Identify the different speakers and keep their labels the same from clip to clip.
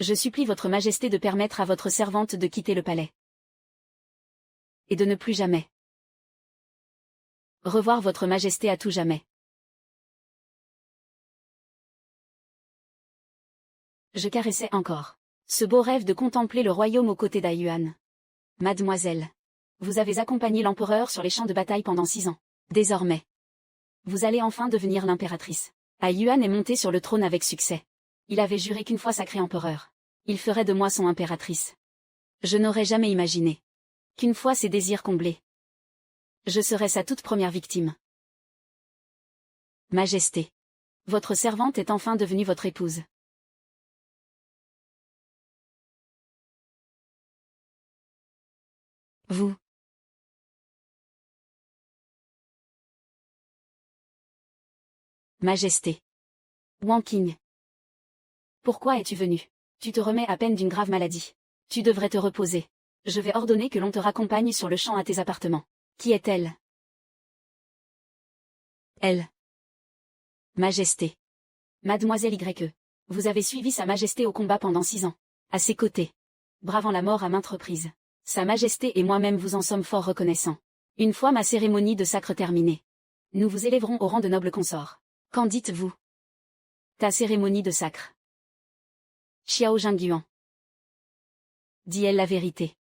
Speaker 1: Je supplie votre majesté de permettre à votre servante de quitter le palais. Et de ne plus jamais revoir votre majesté à tout jamais. Je caressais encore ce beau rêve de contempler le royaume aux côtés d'Aiyuan. Mademoiselle, vous avez accompagné l'empereur sur les champs de bataille pendant 6 ans. Désormais, vous allez enfin devenir l'impératrice. Aiyuan est montée sur le trône avec succès. Il avait juré qu'une fois sacré empereur, il ferait de moi son impératrice. Je n'aurais jamais imaginé qu'une fois ses désirs comblés, je serais sa toute première victime. Majesté, votre servante est enfin devenue votre épouse. Vous. Majesté. Wang Qing. Pourquoi es-tu venu? Tu te remets à peine d'une grave maladie. Tu devrais te reposer. Je vais ordonner que l'on te raccompagne sur le champ à tes appartements. Qui est-elle? Elle. Majesté. Mademoiselle YE. Vous avez suivi Sa Majesté au combat pendant 6 ans. À ses côtés. Bravant la mort à maintes reprises. Sa Majesté et moi-même vous en sommes fort reconnaissants. Une fois ma cérémonie de sacre terminée, nous vous élèverons au rang de noble consort. Qu'en dites-vous? Ta cérémonie de sacre. Xiao Jingguan. Dit-elle la vérité?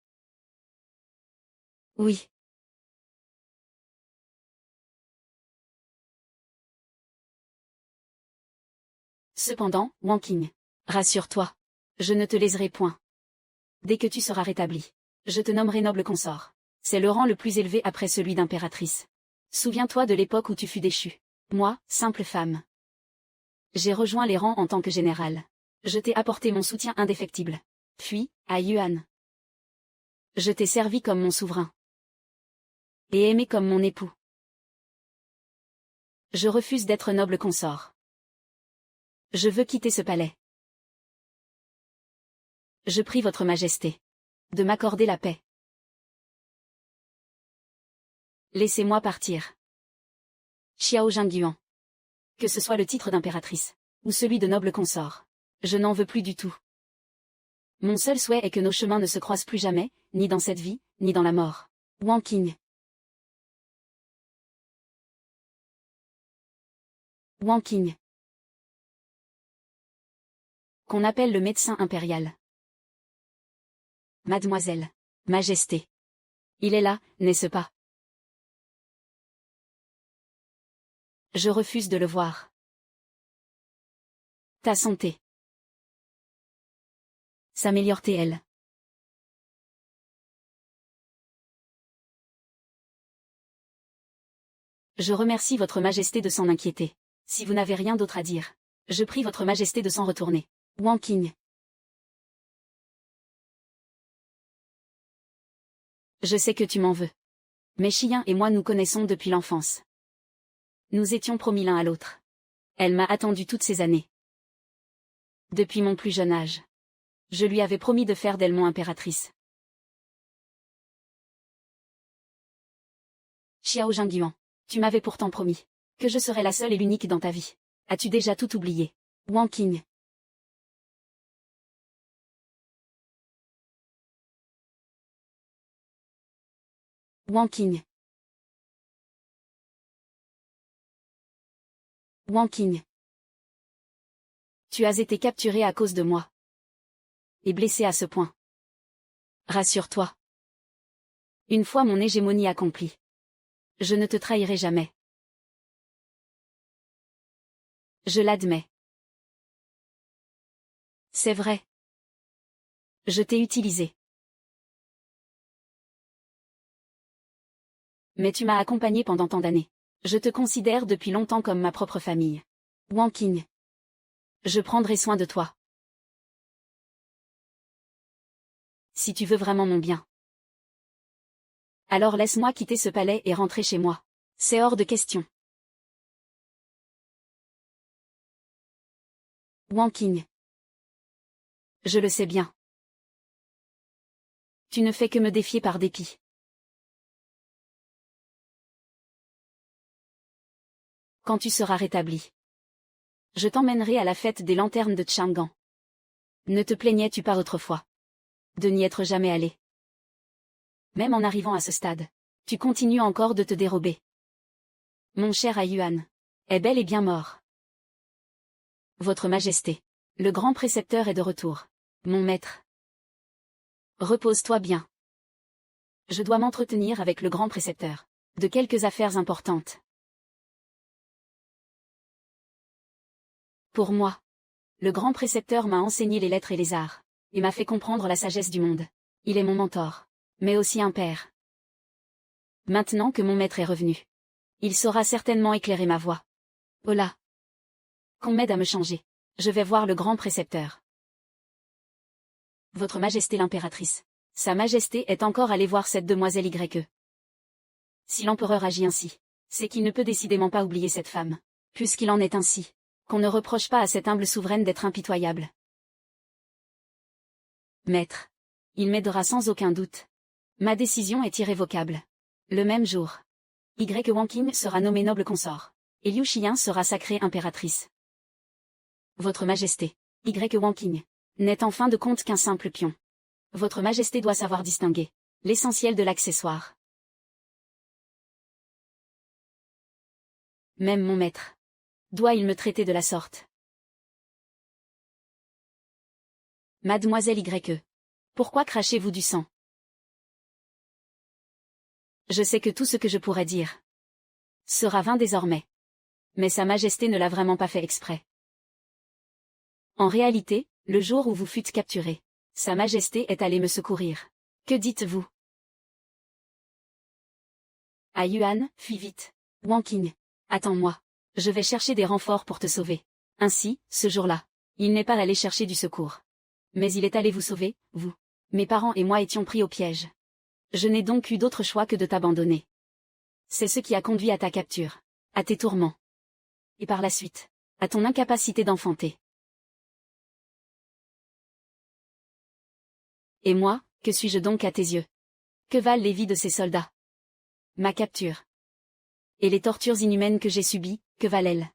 Speaker 1: Oui. Cependant, Wang Qing, rassure-toi. Je ne te léserai point. Dès que tu seras rétabli, je te nommerai noble consort. C'est le rang le plus élevé après celui d'impératrice. Souviens-toi de l'époque où tu fus déchue. Moi, simple femme. J'ai rejoint les rangs en tant que général. Je t'ai apporté mon soutien indéfectible. Puis, à Yuan. Je t'ai servi comme mon souverain. Et aimé comme mon époux. Je refuse d'être noble consort. Je veux quitter ce palais. Je prie votre majesté de m'accorder la paix. Laissez-moi partir. Xiao Jingguan. Que ce soit le titre d'impératrice, ou celui de noble consort, je n'en veux plus du tout. Mon seul souhait est que nos chemins ne se croisent plus jamais, ni dans cette vie, ni dans la mort. Wang Qing. Wang Qing. Qu'on appelle le médecin impérial. Mademoiselle. Majesté. Il est là, n'est-ce pas? Je refuse de le voir. Ta santé s'améliore-t-elle? Je remercie votre majesté de s'en inquiéter. Si vous n'avez rien d'autre à dire, je prie votre majesté de s'en retourner. Wang Qing. Je sais que tu m'en veux. Mais Xiyan et moi nous connaissons depuis l'enfance. Nous étions promis l'un à l'autre. Elle m'a attendu toutes ces années. Depuis mon plus jeune âge. Je lui avais promis de faire d'elle mon impératrice. Xiao Jingguan, tu m'avais pourtant promis que je serais la seule et l'unique dans ta vie. As-tu déjà tout oublié? Wang Qing. Wang Qing. Wang Qing. Tu as été capturé à cause de moi. Et blessé à ce point. Rassure-toi. Une fois mon hégémonie accomplie, je ne te trahirai jamais. Je l'admets. C'est vrai. Je t'ai utilisé. Mais tu m'as accompagné pendant tant d'années. Je te considère depuis longtemps comme ma propre famille. Wang Qing. Je prendrai soin de toi. Si tu veux vraiment mon bien. Alors laisse-moi quitter ce palais et rentrer chez moi. C'est hors de question. Wang Qing. Je le sais bien. Tu ne fais que me défier par dépit. Quand tu seras rétabli, je t'emmènerai à la fête des lanternes de Chang'an. Ne te plaignais-tu pas autrefois de n'y être jamais allé? Même en arrivant à ce stade, tu continues encore de te dérober. Mon cher Ayuan est bel et bien mort. Votre Majesté, le grand précepteur est de retour. Mon maître. Repose-toi bien. Je dois m'entretenir avec le grand précepteur de quelques affaires importantes. Pour moi, le grand précepteur m'a enseigné les lettres et les arts, et m'a fait comprendre la sagesse du monde. Il est mon mentor, mais aussi un père. Maintenant que mon maître est revenu, il saura certainement éclairer ma voie. Oh là! Qu'on m'aide à me changer. Je vais voir le grand précepteur. Votre Majesté l'impératrice. Sa Majesté est encore allée voir cette demoiselle Y. Si l'empereur agit ainsi, c'est qu'il ne peut décidément pas oublier cette femme. Puisqu'il en est ainsi, qu'on ne reproche pas à cette humble souveraine d'être impitoyable. Maître. Il m'aidera sans aucun doute. Ma décision est irrévocable. Le même jour, Y. Wanqing sera nommée noble consort, et Liu Xian sera sacrée impératrice. Votre Majesté, Y. Wanqing, n'est en fin de compte qu'un simple pion. Votre Majesté doit savoir distinguer l'essentiel de l'accessoire. Même mon maître doit-il me traiter de la sorte? Mademoiselle Y. Pourquoi crachez-vous du sang? Je sais que tout ce que je pourrais dire sera vain désormais. Mais Sa Majesté ne l'a vraiment pas fait exprès. En réalité, le jour où vous fûtes capturé, Sa Majesté est allée me secourir. Que dites-vous? Ayuan, fuis vite. Wanqing, attends-moi. Je vais chercher des renforts pour te sauver. Ainsi, ce jour-là, il n'est pas allé chercher du secours. Mais il est allé vous sauver, vous. Mes parents et moi étions pris au piège. Je n'ai donc eu d'autre choix que de t'abandonner. C'est ce qui a conduit à ta capture, à tes tourments. Et par la suite, à ton incapacité d'enfanter. Et moi, que suis-je donc à tes yeux? Que valent les vies de ces soldats? Ma capture. Et les tortures inhumaines que j'ai subies, que valent-elles?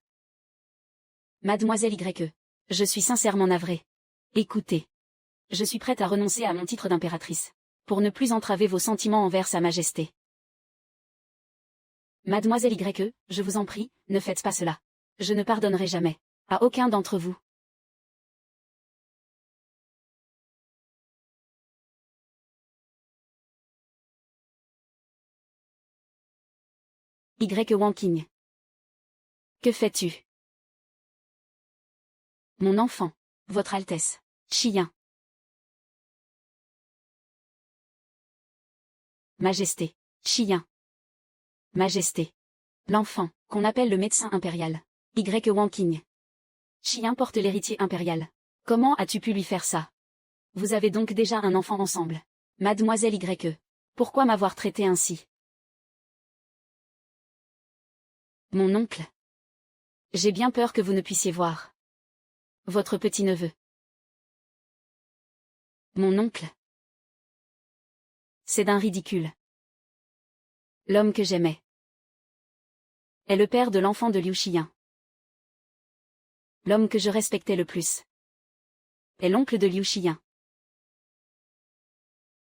Speaker 1: Mademoiselle Y. Je suis sincèrement navrée. Écoutez. Je suis prête à renoncer à mon titre d'impératrice, pour ne plus entraver vos sentiments envers Sa Majesté. Mademoiselle Y, je vous en prie, ne faites pas cela. Je ne pardonnerai jamais, à aucun d'entre vous. Y. Wanqing. Que fais-tu? Mon enfant, Votre Altesse. Xian. Majesté. Xian. Majesté. L'enfant, qu'on appelle le médecin impérial. Y. Wanqing. Xian porte l'héritier impérial. Comment as-tu pu lui faire ça? Vous avez donc déjà un enfant ensemble. Mademoiselle Y. Pourquoi m'avoir traité ainsi? Mon oncle. J'ai bien peur que vous ne puissiez voir votre petit-neveu. Mon oncle. C'est d'un ridicule. L'homme que j'aimais est le père de l'enfant de Liu Xian. L'homme que je respectais le plus est l'oncle de Liu Xian.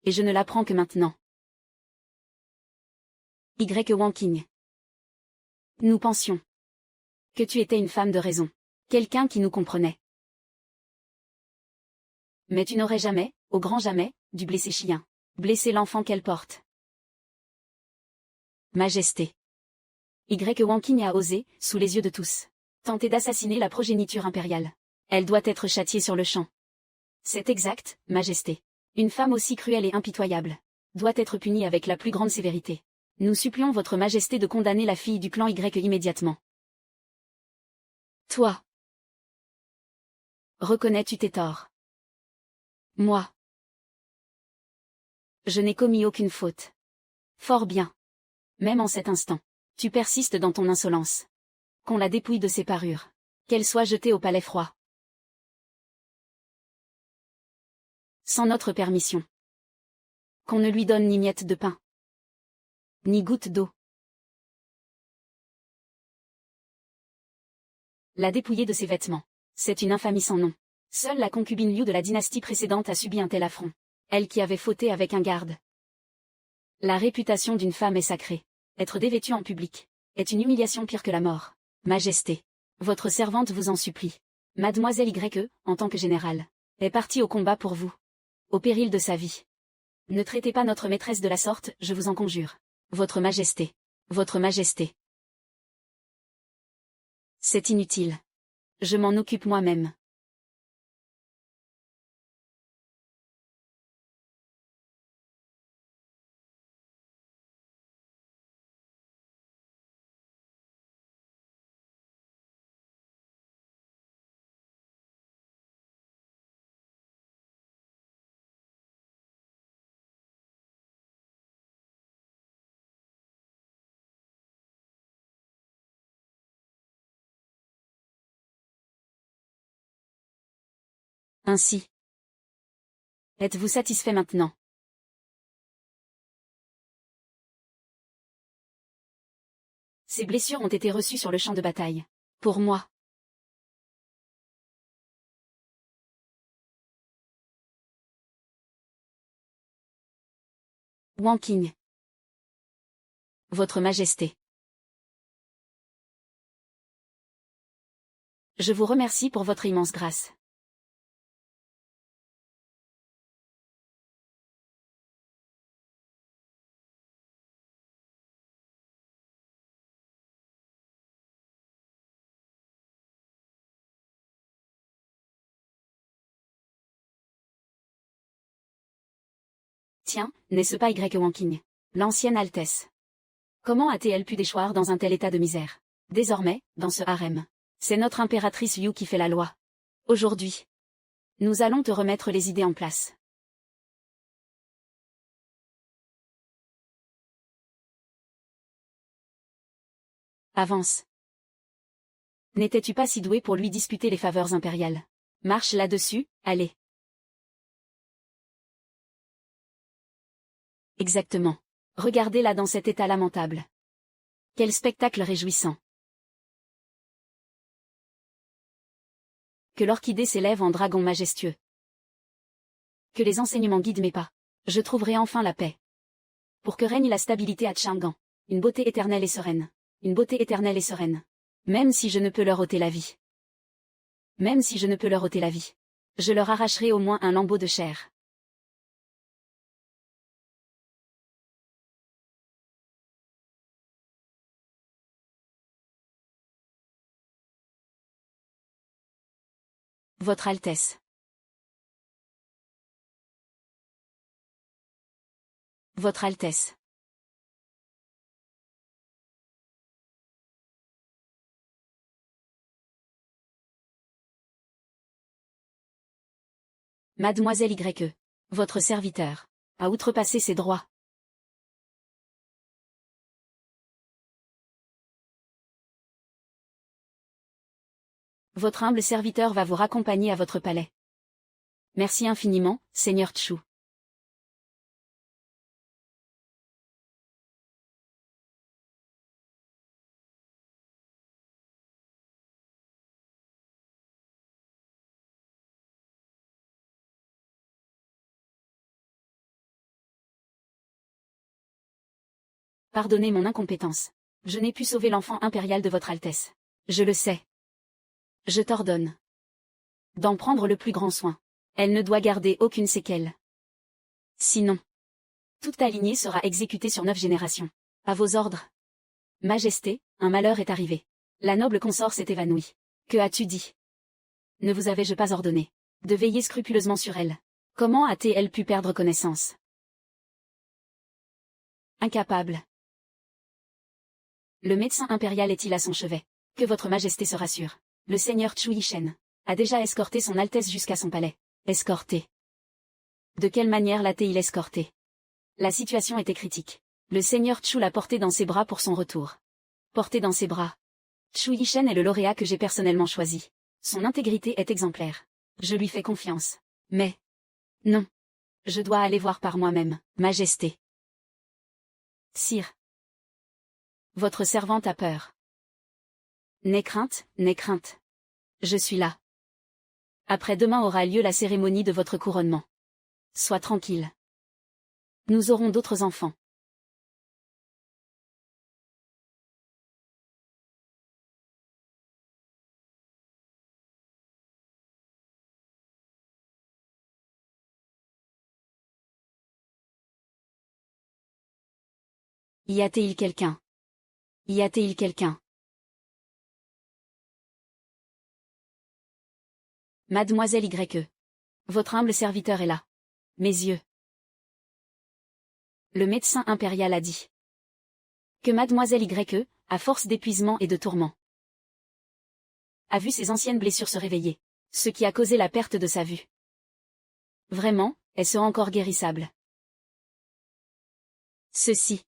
Speaker 1: Et je ne l'apprends que maintenant. Y. Wanqing. Nous pensions que tu étais une femme de raison, quelqu'un qui nous comprenait. Mais tu n'aurais jamais, au grand jamais, dû blesser Xian, blesser l'enfant qu'elle porte. Majesté. Y. Wanqing a osé, sous les yeux de tous, tenter d'assassiner la progéniture impériale. Elle doit être châtiée sur le champ. C'est exact, Majesté. Une femme aussi cruelle et impitoyable doit être punie avec la plus grande sévérité. Nous supplions Votre Majesté de condamner la fille du clan Y immédiatement. Toi. Reconnais-tu tes torts? Moi. Je n'ai commis aucune faute. Fort bien. Même en cet instant, tu persistes dans ton insolence. Qu'on la dépouille de ses parures. Qu'elle soit jetée au palais froid. Sans notre permission. Qu'on ne lui donne ni miette de pain, ni goutte d'eau. La dépouiller de ses vêtements, c'est une infamie sans nom. Seule la concubine Liu de la dynastie précédente a subi un tel affront. Elle qui avait fauté avec un garde. La réputation d'une femme est sacrée. Être dévêtue en public est une humiliation pire que la mort. Majesté. Votre servante vous en supplie. Mademoiselle YE, en tant que générale, est partie au combat pour vous. Au péril de sa vie. Ne traitez pas notre maîtresse de la sorte, je vous en conjure. Votre Majesté. Votre Majesté. C'est inutile. Je m'en occupe moi-même. Ainsi. Êtes-vous satisfait maintenant? Ces blessures ont été reçues sur le champ de bataille. Pour moi. Wang Qing. Votre Majesté. Je vous remercie pour votre immense grâce. Tiens, n'est-ce pas Wang Qing? L'ancienne Altesse. Comment a-t-elle pu déchoir dans un tel état de misère? Désormais, dans ce harem, c'est notre impératrice Yu qui fait la loi. Aujourd'hui, nous allons te remettre les idées en place. Avance. N'étais-tu pas si doué pour lui disputer les faveurs impériales? Marche là-dessus, allez. Exactement. Regardez-la dans cet état lamentable. Quel spectacle réjouissant. Que l'orchidée s'élève en dragon majestueux. Que les enseignements guident mes pas. Je trouverai enfin la paix. Pour que règne la stabilité à Chang'an. Une beauté éternelle et sereine. Une beauté éternelle et sereine. Même si je ne peux leur ôter la vie. Même si je ne peux leur ôter la vie. Je leur arracherai au moins un lambeau de chair. Votre Altesse. Votre Altesse. Mademoiselle YE. Votre serviteur. A outrepassé ses droits. Votre humble serviteur va vous raccompagner à votre palais. Merci infiniment, Seigneur Chu. Pardonnez mon incompétence. Je n'ai pu sauver l'enfant impérial de votre Altesse. Je le sais. Je t'ordonne d'en prendre le plus grand soin. Elle ne doit garder aucune séquelle. Sinon, toute ta lignée sera exécutée sur 9 générations. À vos ordres. Majesté, un malheur est arrivé. La noble consort s'est évanouie. Que as-tu dit? Ne vous avais-je pas ordonné de veiller scrupuleusement sur elle? Comment a-t-elle pu perdre connaissance? Incapable. Le médecin impérial est-il à son chevet? Que votre majesté se rassure. Le seigneur Chu Yishen a déjà escorté son Altesse jusqu'à son palais. Escorté. De quelle manière l'a-t-il escorté? La situation était critique. Le seigneur Chu l'a porté dans ses bras pour son retour. Porté dans ses bras. Chu Yishen est le lauréat que j'ai personnellement choisi. Son intégrité est exemplaire. Je lui fais confiance. Mais... non. Je dois aller voir par moi-même, Majesté. Sire. Votre servante a peur. N'aie crainte, n'aie crainte. Je suis là. Après-demain aura lieu la cérémonie de votre couronnement. Sois tranquille. Nous aurons d'autres enfants. Y a-t-il quelqu'un? Y a-t-il quelqu'un? Mademoiselle Y. Votre humble serviteur est là. Mes yeux. Le médecin impérial a dit que Mademoiselle Y, à force d'épuisement et de tourments, a vu ses anciennes blessures se réveiller, ce qui a causé la perte de sa vue. Vraiment, elle sera encore guérissable. Ceci.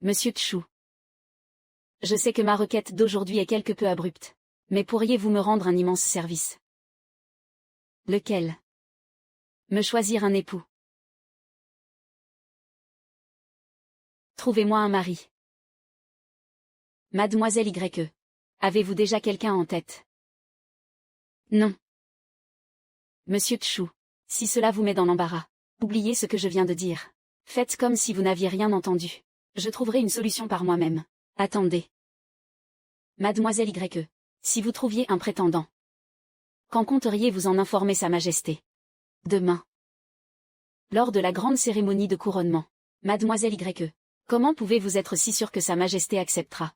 Speaker 1: Monsieur Tchou. Je sais que ma requête d'aujourd'hui est quelque peu abrupte, mais pourriez-vous me rendre un immense service? Lequel? Me choisir un époux. Trouvez-moi un mari. Mademoiselle Y. Avez-vous déjà quelqu'un en tête? Non. Monsieur Tchou. Si cela vous met dans l'embarras, oubliez ce que je viens de dire. Faites comme si vous n'aviez rien entendu. Je trouverai une solution par moi-même. Attendez. Mademoiselle Y. Si vous trouviez un prétendant, quand compteriez-vous en informer Sa Majesté? Demain. Lors de la grande cérémonie de couronnement. Mademoiselle Y. Comment pouvez-vous être si sûre que Sa Majesté acceptera?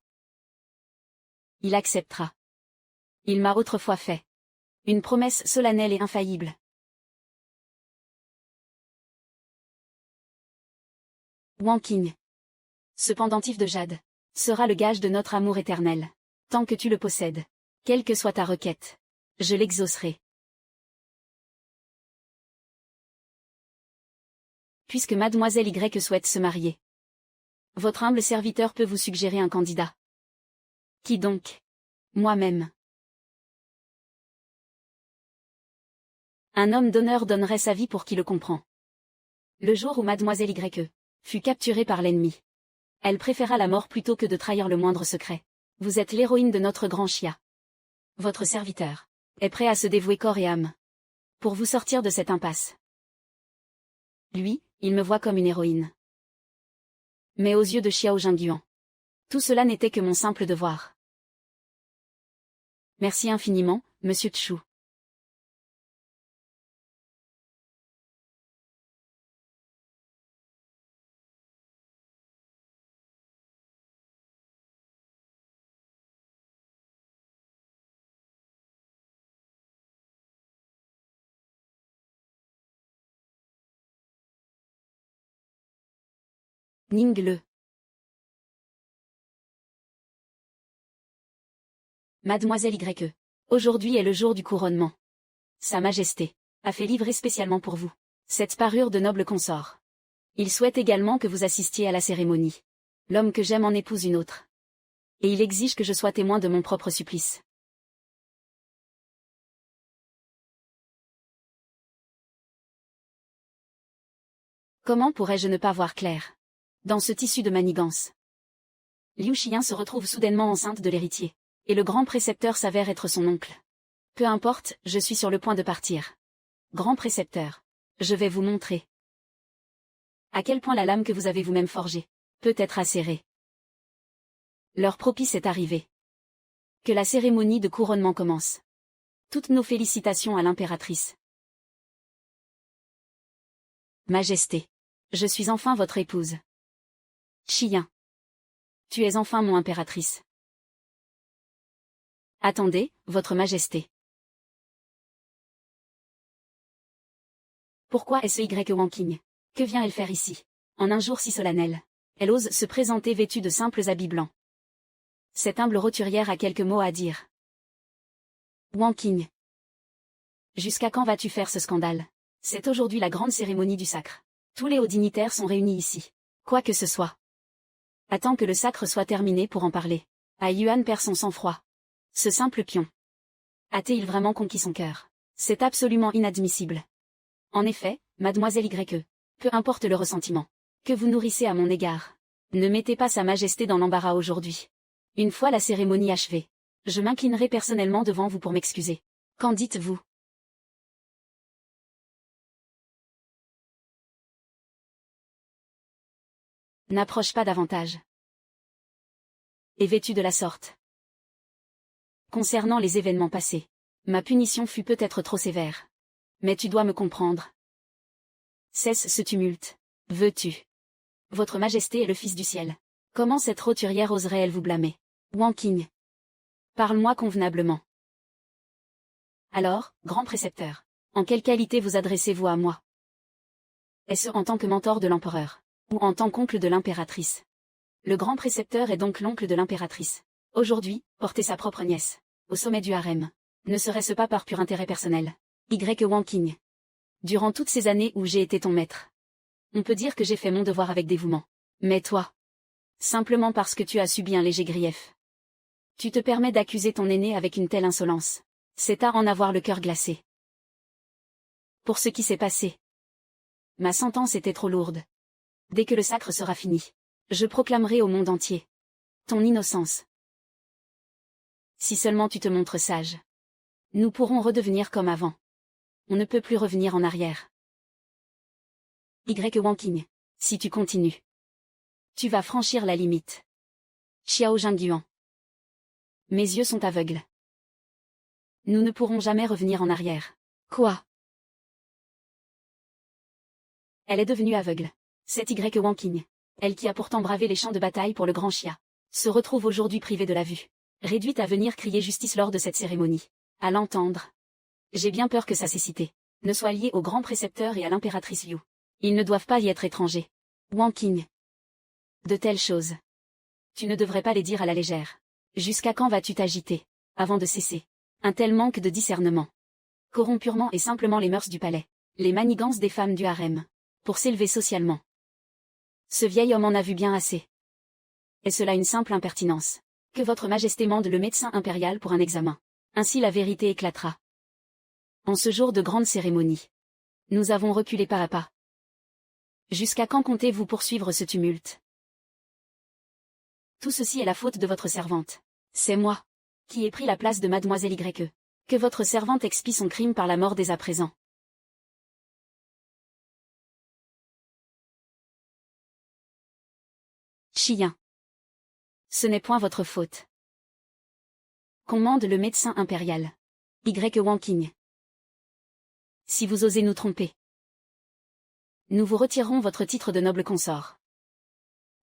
Speaker 1: Il acceptera. Il m'a autrefois fait une promesse solennelle et infaillible. Wanking. Ce pendentif de jade sera le gage de notre amour éternel. Tant que tu le possèdes, quelle que soit ta requête, je l'exaucerai. Puisque Mademoiselle Y souhaite se marier, votre humble serviteur peut vous suggérer un candidat. Qui donc? Moi-même. Un homme d'honneur donnerait sa vie pour qui le comprend. Le jour où Mademoiselle Y fut capturée par l'ennemi, elle préféra la mort plutôt que de trahir le moindre secret. Vous êtes l'héroïne de notre grand Chia. Votre serviteur est prêt à se dévouer corps et âme pour vous sortir de cette impasse. Lui, il me voit comme une héroïne. Mais aux yeux de Xiao Jingguan, tout cela n'était que mon simple devoir. Merci infiniment, Monsieur Tchou. Ning Le. Mademoiselle Y. Aujourd'hui est le jour du couronnement. Sa Majesté a fait livrer spécialement pour vous cette parure de noble consort. Il souhaite également que vous assistiez à la cérémonie. L'homme que j'aime en épouse une autre. Et il exige que je sois témoin de mon propre supplice. Comment pourrais-je ne pas voir clair dans ce tissu de manigance? Liu Xian se retrouve soudainement enceinte de l'héritier. Et le grand précepteur s'avère être son oncle. Peu importe, je suis sur le point de partir. Grand précepteur, je vais vous montrer à quel point la lame que vous avez vous-même forgée peut être acérée. L'heure propice est arrivée. Que la cérémonie de couronnement commence. Toutes nos félicitations à l'impératrice. Majesté, je suis enfin votre épouse. Xian. Tu es enfin mon impératrice. Attendez, votre Majesté. Pourquoi est-ce Y Wanking? Que vient elle faire ici? En un jour si solennel. Elle ose se présenter vêtue de simples habits blancs. Cette humble roturière a quelques mots à dire. Wanking. Jusqu'à quand vas-tu faire ce scandale? C'est aujourd'hui la grande cérémonie du sacre. Tous les hauts dignitaires sont réunis ici. Quoi que ce soit. Attends que le sacre soit terminé pour en parler. Ah Yuan perd son sang-froid. Ce simple pion. A-t-il vraiment conquis son cœur? C'est absolument inadmissible. En effet, Mademoiselle Y. Peu importe le ressentiment que vous nourrissez à mon égard. Ne mettez pas Sa Majesté dans l'embarras aujourd'hui. Une fois la cérémonie achevée, Je m'inclinerai personnellement devant vous pour m'excuser. Qu'en dites-vous? N'approche pas davantage. Et vêtu de la sorte. Concernant les événements passés, ma punition fut peut-être trop sévère. Mais tu dois me comprendre. Cesse ce tumulte. Veux-tu? Votre Majesté est le Fils du ciel. Comment cette roturière oserait-elle vous blâmer? Wang Qing. Parle-moi convenablement. Alors, grand précepteur, en quelle qualité vous adressez-vous à moi? Est-ce en tant que mentor de l'empereur? Ou en tant qu'oncle de l'impératrice? Le grand précepteur est donc l'oncle de l'impératrice. Aujourd'hui, porter sa propre nièce au sommet du harem. Ne serait-ce pas par pur intérêt personnel? Wang Qing. Durant toutes ces années où j'ai été ton maître, on peut dire que j'ai fait mon devoir avec dévouement. Mais toi, simplement parce que tu as subi un léger grief, tu te permets d'accuser ton aîné avec une telle insolence. C'est à en avoir le cœur glacé. Pour ce qui s'est passé, ma sentence était trop lourde. Dès que le sacre sera fini, je proclamerai au monde entier ton innocence. Si seulement tu te montres sage, nous pourrons redevenir comme avant. On ne peut plus revenir en arrière. Wang Qing. Si tu continues, tu vas franchir la limite. Xiao Jingguan. Mes yeux sont aveugles. Nous ne pourrons jamais revenir en arrière. Quoi? Elle est devenue aveugle. C'est Wang Qing. Elle qui a pourtant bravé les champs de bataille pour le grand Xia, se retrouve aujourd'hui privée de la vue. Réduite à venir crier justice lors de cette cérémonie. À l'entendre, j'ai bien peur que sa cécité ne soit liée au grand précepteur et à l'impératrice Liu. Ils ne doivent pas y être étrangers. Wang Qing. De telles choses, tu ne devrais pas les dire à la légère. Jusqu'à quand vas-tu t'agiter, avant de cesser? Un tel manque de discernement corrompt purement et simplement les mœurs du palais, les manigances des femmes du harem, pour s'élever socialement. Ce vieil homme en a vu bien assez. Est cela une simple impertinence? Que votre Majesté mande le médecin impérial pour un examen. Ainsi la vérité éclatera. En ce jour de grande cérémonie, nous avons reculé pas à pas. Jusqu'à quand comptez-vous poursuivre ce tumulte? Tout ceci est la faute de votre servante. C'est moi qui ai pris la place de mademoiselle Y. Que votre servante expie son crime par la mort dès à présent. Chien. Ce n'est point votre faute. Commande le médecin impérial. Wang Qing. Si vous osez nous tromper, nous vous retirerons votre titre de noble consort.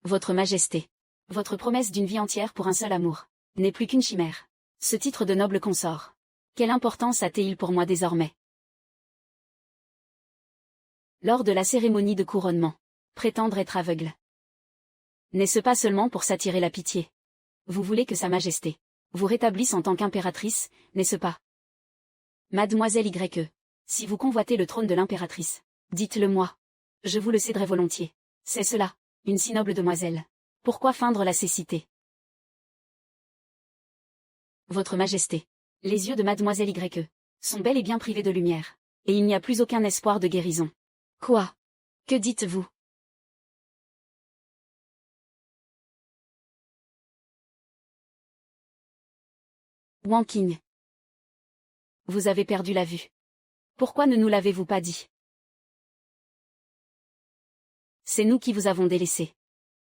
Speaker 1: Votre Majesté, votre promesse d'une vie entière pour un seul amour, n'est plus qu'une chimère. Ce titre de noble consort, quelle importance a-t-il pour moi désormais? Lors de la cérémonie de couronnement, prétendre être aveugle. N'est-ce pas seulement pour s'attirer la pitié? Vous voulez que Sa Majesté vous rétablisse en tant qu'impératrice, n'est-ce pas? Mademoiselle Y, si vous convoitez le trône de l'impératrice, dites-le moi. Je vous le céderai volontiers. C'est cela, une si noble demoiselle. Pourquoi feindre la cécité? Votre Majesté, les yeux de Mademoiselle Y sont bel et bien privés de lumière, et il n'y a plus aucun espoir de guérison. Quoi? Que dites-vous? Wang Qing. Vous avez perdu la vue. Pourquoi ne nous l'avez-vous pas dit? C'est nous qui vous avons délaissé,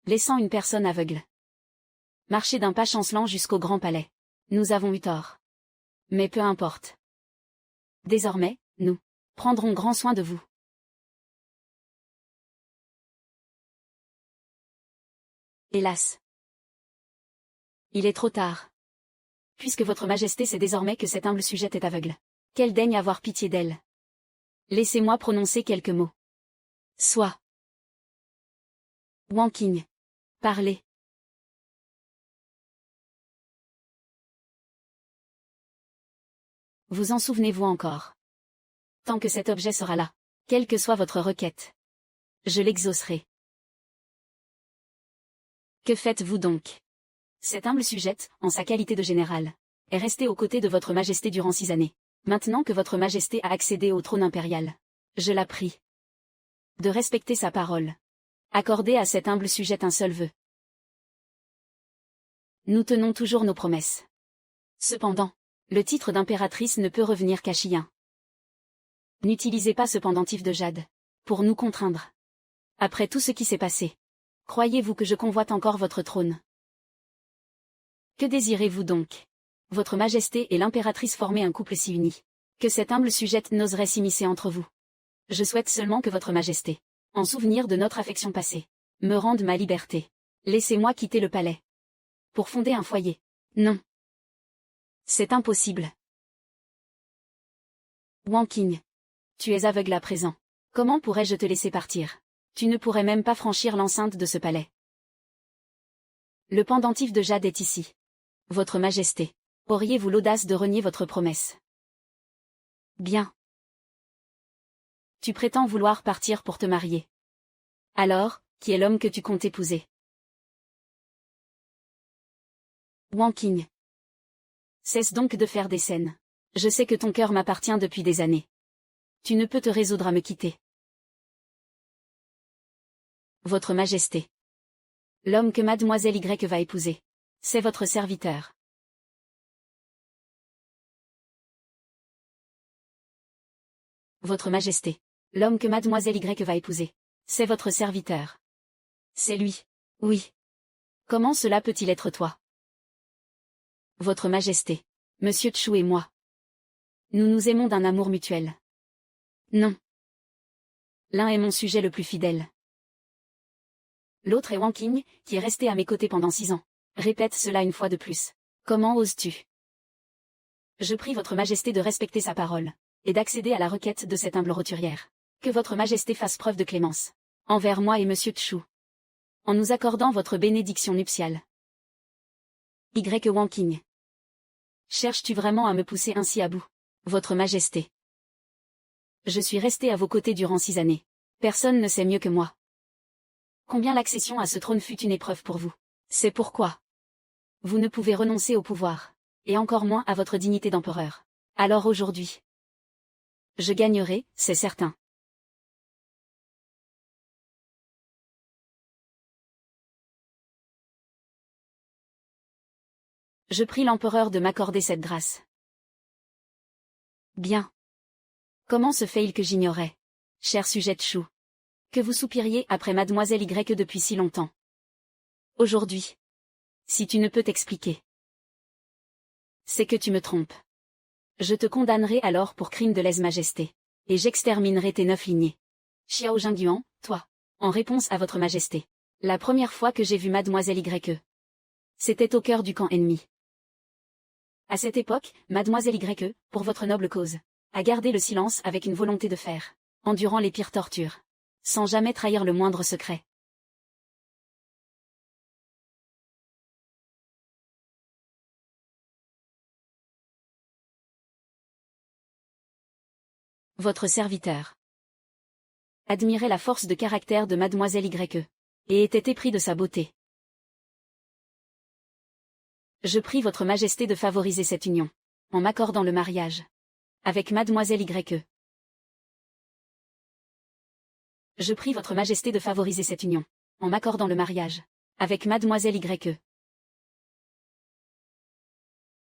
Speaker 1: laissant une personne aveugle marcher d'un pas chancelant jusqu'au grand palais. Nous avons eu tort. Mais peu importe. Désormais, nous prendrons grand soin de vous. Hélas. Il est trop tard. Puisque votre Majesté sait désormais que cette humble sujette est aveugle, qu'elle daigne avoir pitié d'elle. Laissez-moi prononcer quelques mots. Soit. Wang Qing. Parlez. Vous en souvenez-vous encore? Tant que cet objet sera là, quelle que soit votre requête, je l'exaucerai. Que faites-vous donc? Cette humble sujette, en sa qualité de générale, est restée aux côtés de votre Majesté durant 6 années. Maintenant que votre Majesté a accédé au trône impérial, je la prie de respecter sa parole. Accordez à cette humble sujette un seul vœu. Nous tenons toujours nos promesses. Cependant, le titre d'impératrice ne peut revenir qu'à Chien. N'utilisez pas ce pendentif de jade pour nous contraindre. Après tout ce qui s'est passé, croyez-vous que je convoite encore votre trône? Que désirez-vous donc? Votre Majesté et l'impératrice formaient un couple si uni, que cette humble sujette n'oserait s'immiscer entre vous. Je souhaite seulement que votre Majesté, en souvenir de notre affection passée, me rende ma liberté. Laissez-moi quitter le palais. Pour fonder un foyer. Non. C'est impossible. Wang Qing. Tu es aveugle à présent. Comment pourrais-je te laisser partir? Tu ne pourrais même pas franchir l'enceinte de ce palais. Le pendentif de jade est ici. Votre Majesté, auriez-vous l'audace de renier votre promesse? Bien. Tu prétends vouloir partir pour te marier. Alors, qui est l'homme que tu comptes épouser? Wang Qing. Cesse donc de faire des scènes. Je sais que ton cœur m'appartient depuis des années. Tu ne peux te résoudre à me quitter. Votre Majesté. L'homme que Mademoiselle Y va épouser, c'est votre serviteur. Votre Majesté. L'homme que Mademoiselle Y va épouser, c'est votre serviteur. C'est lui. Oui. Comment cela peut-il être toi? Votre Majesté. Monsieur Chu et moi. Nous nous aimons d'un amour mutuel. Non. L'un est mon sujet le plus fidèle. L'autre est Wang Qing, qui est resté à mes côtés pendant 6 ans. Répète cela une fois de plus. Comment oses-tu? Je prie votre Majesté de respecter sa parole, et d'accéder à la requête de cette humble roturière. Que votre Majesté fasse preuve de clémence, envers moi et Monsieur Chu, en nous accordant votre bénédiction nuptiale. Y. Wang Qing. Cherches-tu vraiment à me pousser ainsi à bout? Votre Majesté. Je suis resté à vos côtés durant 6 années. Personne ne sait mieux que moi combien l'accession à ce trône fut une épreuve pour vous. C'est pourquoi vous ne pouvez renoncer au pouvoir, et encore moins à votre dignité d'empereur. Alors aujourd'hui, je gagnerai, c'est certain. Je prie l'empereur de m'accorder cette grâce. Bien. Comment se fait-il que j'ignorais, cher sujet Chu, que vous soupiriez après Mademoiselle Y depuis si longtemps? Aujourd'hui, si tu ne peux t'expliquer, c'est que tu me trompes. Je te condamnerai alors pour crime de lèse-majesté, et j'exterminerai tes 9 lignées. Xiao Jingguan, toi, en réponse à votre Majesté. La première fois que j'ai vu Mademoiselle Y, c'était au cœur du camp ennemi. À cette époque, Mademoiselle Y, pour votre noble cause, a gardé le silence avec une volonté de fer, endurant les pires tortures, sans jamais trahir le moindre secret. Votre serviteur admirait la force de caractère de Mademoiselle Y, et était épris de sa beauté. Je prie votre Majesté de favoriser cette union, en m'accordant le mariage avec Mademoiselle Y. Je prie votre Majesté de favoriser cette union, en m'accordant le mariage avec Mademoiselle Y.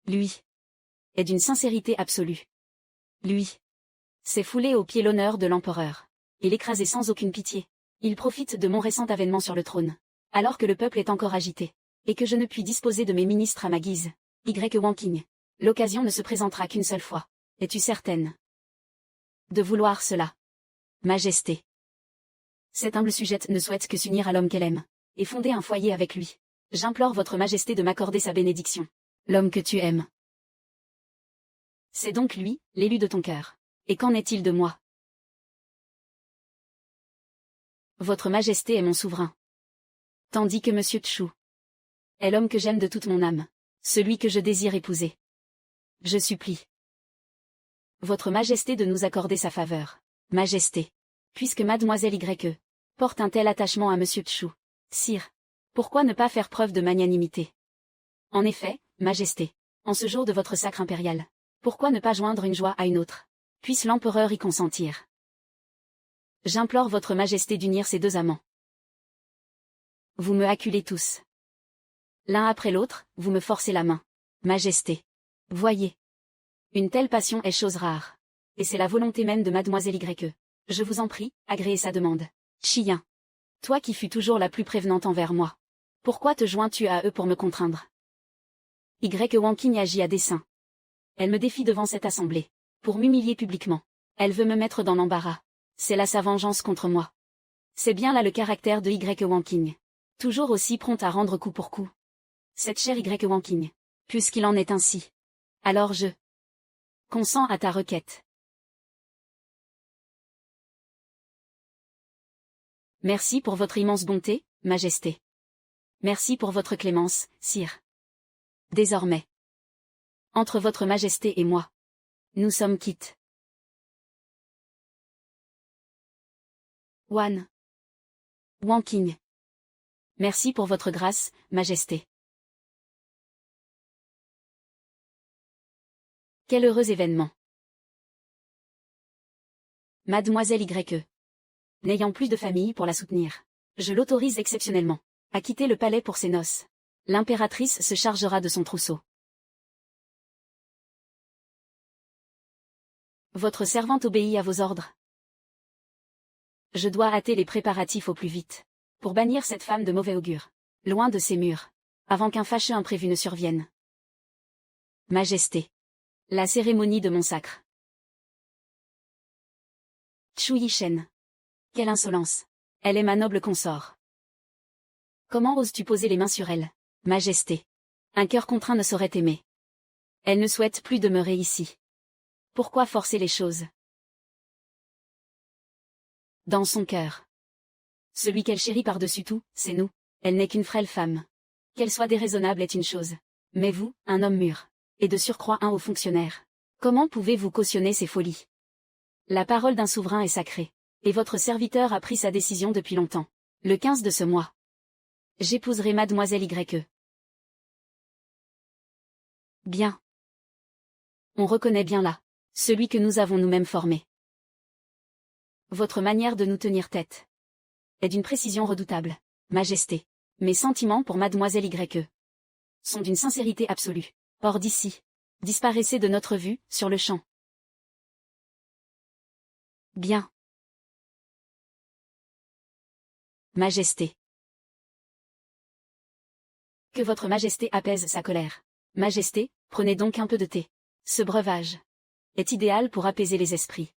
Speaker 1: Lui est d'une sincérité absolue. Lui s'est foulé aux pieds l'honneur de l'empereur, et l'écrasé sans aucune pitié. Il profite de mon récent avènement sur le trône, alors que le peuple est encore agité, et que je ne puis disposer de mes ministres à ma guise. Y. Wang Qing. L'occasion ne se présentera qu'une seule fois. Es-tu certaine de vouloir cela, Majesté? Cette humble sujette ne souhaite que s'unir à l'homme qu'elle aime, et fonder un foyer avec lui. J'implore votre Majesté de m'accorder sa bénédiction. L'homme que tu aimes. C'est donc lui, l'élu de ton cœur. Et qu'en est-il de moi? Votre Majesté est mon souverain. Tandis que Monsieur Chu est l'homme que j'aime de toute mon âme, celui que je désire épouser. Je supplie votre Majesté de nous accorder sa faveur. Majesté, puisque Mademoiselle Y porte un tel attachement à Monsieur Chu. Sire, pourquoi ne pas faire preuve de magnanimité? En effet, Majesté, en ce jour de votre sacre impérial, pourquoi ne pas joindre une joie à une autre? Puisse l'empereur y consentir. J'implore votre Majesté d'unir ces 2 amants. Vous me acculez tous. L'un après l'autre, vous me forcez la main. Majesté. Voyez. Une telle passion est chose rare. Et c'est la volonté même de mademoiselle Y. Je vous en prie, agréez sa demande. Chien. Toi qui fus toujours la plus prévenante envers moi. Pourquoi te joins-tu à eux pour me contraindre? Y. Wanking agit à dessein. Elle me défie devant cette assemblée. Pour m'humilier publiquement. Elle veut me mettre dans l'embarras. C'est là sa vengeance contre moi. C'est bien là le caractère de Y. Wanking. Toujours aussi prompte à rendre coup pour coup. Cette chère Y. Wanking. Puisqu'il en est ainsi. Alors je consens à ta requête. Merci pour votre immense bonté, Majesté. Merci pour votre clémence, sire. Désormais. Entre votre Majesté et moi. Nous sommes quittes. Wan Wanking. Merci pour votre grâce, Majesté. Quel heureux événement. Mademoiselle Y. N'ayant plus de famille pour la soutenir. Je l'autorise exceptionnellement à quitter le palais pour ses noces. L'impératrice se chargera de son trousseau. Votre servante obéit à vos ordres. Je dois hâter les préparatifs au plus vite. Pour bannir cette femme de mauvais augure. Loin de ces murs. Avant qu'un fâcheux imprévu ne survienne. Majesté. La cérémonie de mon sacre. Chu Yishen. Quelle insolence. Elle est ma noble consort. Comment oses-tu poser les mains sur elle, Majesté? Un cœur contraint ne saurait aimer. Elle ne souhaite plus demeurer ici. Pourquoi forcer les choses? Dans son cœur. Celui qu'elle chérit par-dessus tout, c'est nous. Elle n'est qu'une frêle femme. Qu'elle soit déraisonnable est une chose. Mais vous, un homme mûr, et de surcroît un haut fonctionnaire, comment pouvez-vous cautionner ces folies? La parole d'un souverain est sacrée. Et votre serviteur a pris sa décision depuis longtemps. Le 15 de ce mois. J'épouserai mademoiselle Y. Bien. On reconnaît bien là, celui que nous avons nous-mêmes formé. Votre manière de nous tenir tête est d'une précision redoutable, Majesté. Mes sentiments pour mademoiselle Y sont d'une sincérité absolue. Hors d'ici. Disparaissez de notre vue, sur le champ. Bien. Majesté. Que votre Majesté apaise sa colère. Majesté, prenez donc un peu de thé. Ce breuvage est idéal pour apaiser les esprits.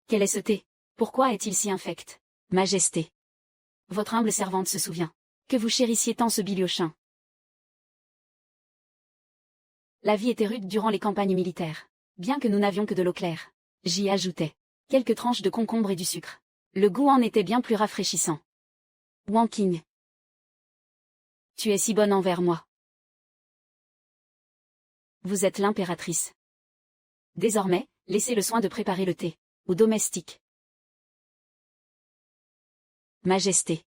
Speaker 1: Quel est ce thé? Pourquoi est-il si infect? Majesté. Votre humble servante se souvient que vous chérissiez tant ce Biliochin. La vie était rude durant les campagnes militaires. Bien que nous n'avions que de l'eau claire, j'y ajoutais quelques tranches de concombre et du sucre. Le goût en était bien plus rafraîchissant. Wanking. Tu es si bonne envers moi. Vous êtes l'impératrice. Désormais, laissez le soin de préparer le thé, aux domestiques. Majesté.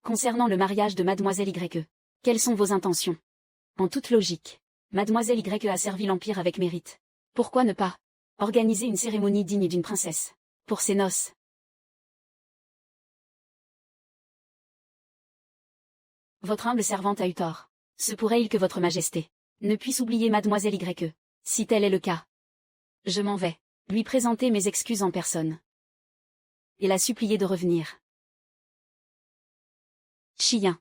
Speaker 1: Concernant le mariage de mademoiselle Y, quelles sont vos intentions? En toute logique, mademoiselle Y a servi l'Empire avec mérite. Pourquoi ne pas organiser une cérémonie digne d'une princesse pour ses noces? Votre humble servante a eu tort. Se pourrait-il que votre Majesté ne puisse oublier mademoiselle Y, si tel est le cas? Je m'en vais lui présenter mes excuses en personne et la supplier de revenir. Chien.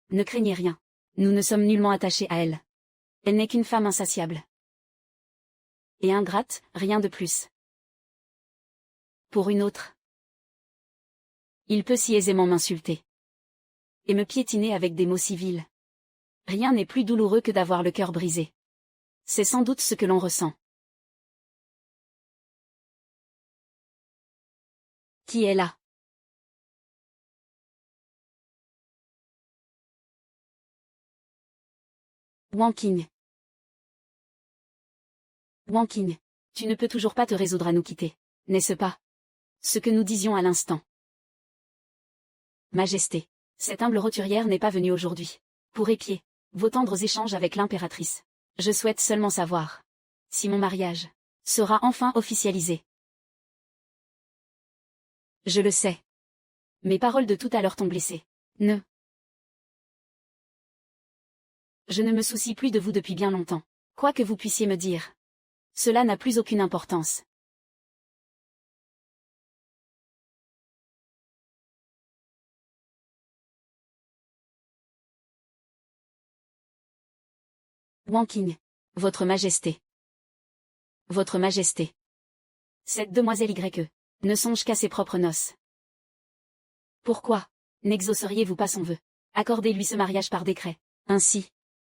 Speaker 1: Ne craignez rien. Nous ne sommes nullement attachés à elle. Elle n'est qu'une femme insatiable. Et ingrate, rien de plus. Pour une autre, il peut si aisément m'insulter et me piétiner avec des mots civils. Rien n'est plus douloureux que d'avoir le cœur brisé. C'est sans doute ce que l'on ressent. Qui est là? Wanking. Wanking. Tu ne peux toujours pas te résoudre à nous quitter, n'est-ce pas? Ce que nous disions à l'instant. Majesté. Cette humble roturière n'est pas venue aujourd'hui pour épier vos tendres échanges avec l'impératrice. Je souhaite seulement savoir si mon mariage sera enfin officialisé. Je le sais. Mes paroles de tout à l'heure t'ont blessé. Ne Je ne me soucie plus de vous depuis bien longtemps. Quoi que vous puissiez me dire. Cela n'a plus aucune importance. Wanking. Votre Majesté. Votre Majesté. Cette demoiselle YE ne songe qu'à ses propres noces. Pourquoi n'exauceriez-vous pas son vœu? Accordez-lui ce mariage par décret. Ainsi,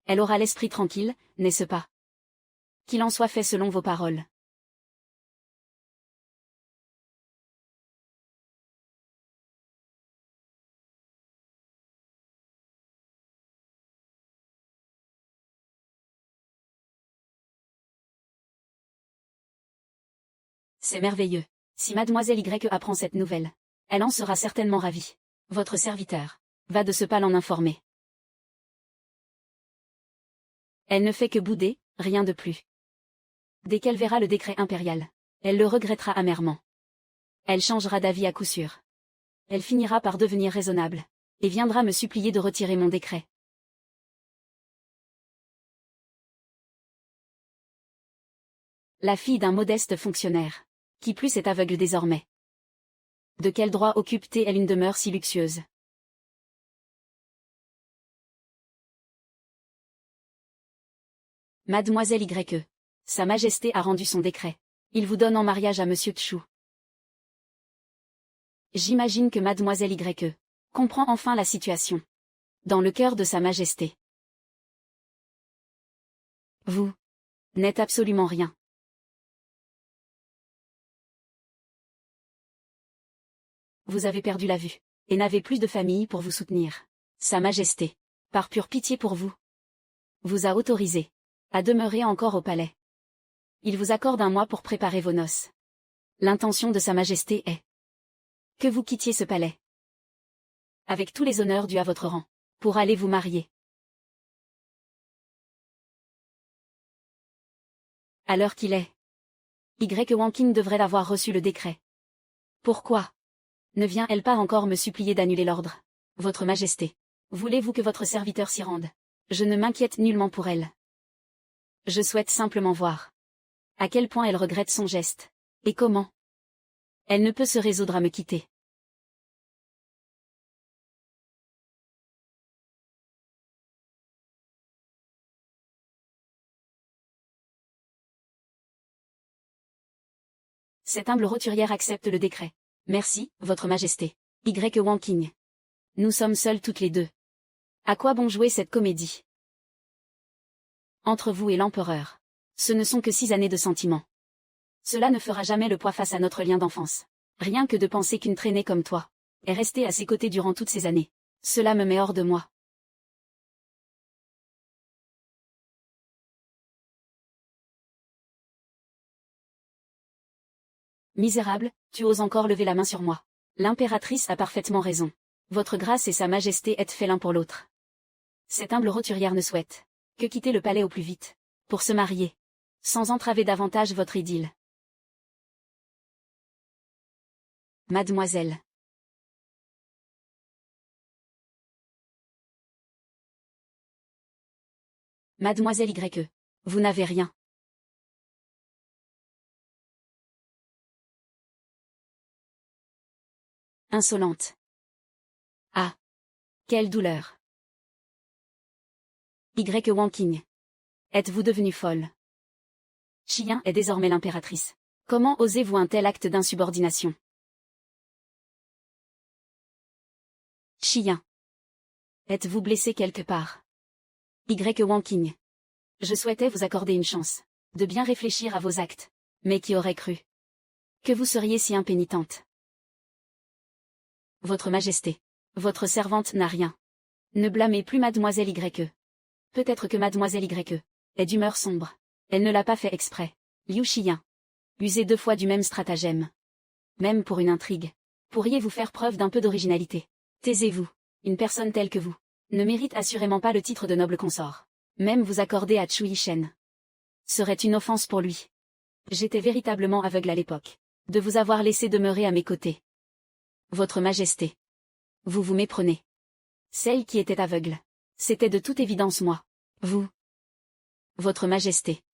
Speaker 1: elle aura l'esprit tranquille, n'est-ce pas? Qu'il en soit fait selon vos paroles. C'est merveilleux. Si mademoiselle YE apprend cette nouvelle, elle en sera certainement ravie. Votre serviteur va de ce pas l'en informer. Elle ne fait que bouder, rien de plus. Dès qu'elle verra le décret impérial, elle le regrettera amèrement. Elle changera d'avis à coup sûr. Elle finira par devenir raisonnable, et viendra me supplier de retirer mon décret. La fille d'un modeste fonctionnaire, qui plus est aveugle désormais. De quel droit occupe-t-elle une demeure si luxueuse? Mademoiselle YE. Sa Majesté a rendu son décret. Il vous donne en mariage à Monsieur Tchou. J'imagine que Mademoiselle YE comprend enfin la situation. Dans le cœur de Sa Majesté. Vous n'êtes absolument rien. Vous avez perdu la vue, et n'avez plus de famille pour vous soutenir. Sa Majesté, par pure pitié pour vous, vous a autorisé à demeurer encore au palais. Il vous accorde un mois pour préparer vos noces. L'intention de Sa Majesté est que vous quittiez ce palais, avec tous les honneurs dus à votre rang, pour aller vous marier. À l'heure qu'il est, Wanking devrait avoir reçu le décret. Pourquoi ne vient-elle pas encore me supplier d'annuler l'ordre? Votre Majesté, voulez-vous que votre serviteur s'y rende? Je ne m'inquiète nullement pour elle. Je souhaite simplement voir à quel point elle regrette son geste, et comment elle ne peut se résoudre à me quitter. Cette humble roturière accepte le décret. Merci, Votre Majesté. Wanking. Nous sommes seuls toutes les deux. À quoi bon jouer cette comédie? Entre vous et l'empereur, ce ne sont que 6 années de sentiments. Cela ne fera jamais le poids face à notre lien d'enfance. Rien que de penser qu'une traînée comme toi est restée à ses côtés durant toutes ces années. Cela me met hors de moi. Misérable, tu oses encore lever la main sur moi. L'impératrice a parfaitement raison. Votre grâce et Sa Majesté êtes faits l'un pour l'autre. Cette humble roturière ne souhaite que quitter le palais au plus vite, pour se marier, sans entraver davantage votre idylle. Mademoiselle. Mademoiselle YE. Vous n'avez rien. Insolente. Ah. Quelle douleur. Wanking. Êtes-vous devenue folle? Xiyan est désormais l'impératrice. Comment osez-vous un tel acte d'insubordination? Xiyan. Êtes-vous blessé quelque part? Wanking. Je souhaitais vous accorder une chance de bien réfléchir à vos actes. Mais qui aurait cru que vous seriez si impénitente? Votre Majesté. Votre servante n'a rien. Ne blâmez plus Mademoiselle YE. Peut-être que Mademoiselle YE est d'humeur sombre. Elle ne l'a pas fait exprès. Liu Xiyan. Usez 2 fois du même stratagème. Même pour une intrigue. Pourriez-vous faire preuve d'un peu d'originalité? Taisez-vous. Une personne telle que vous ne mérite assurément pas le titre de noble consort. Même vous accorder à Chu Yishen serait une offense pour lui. J'étais véritablement aveugle à l'époque de vous avoir laissé demeurer à mes côtés. Votre Majesté. Vous vous méprenez. Celle qui était aveugle, c'était de toute évidence moi. Vous. Votre Majesté.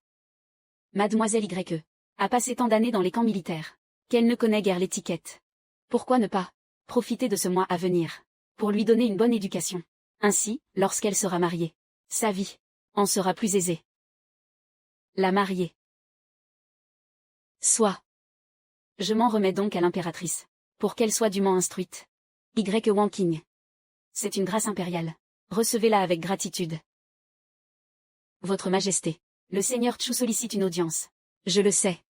Speaker 1: Mademoiselle Y.E. a passé tant d'années dans les camps militaires, qu'elle ne connaît guère l'étiquette. Pourquoi ne pas profiter de ce mois à venir, pour lui donner une bonne éducation. Ainsi, lorsqu'elle sera mariée, sa vie en sera plus aisée. La mariée. Soit. Je m'en remets donc à l'impératrice, pour qu'elle soit dûment instruite. Y. Wanking. C'est une grâce impériale. Recevez-la avec gratitude. Votre Majesté. Le Seigneur Chu sollicite une audience. Je le sais.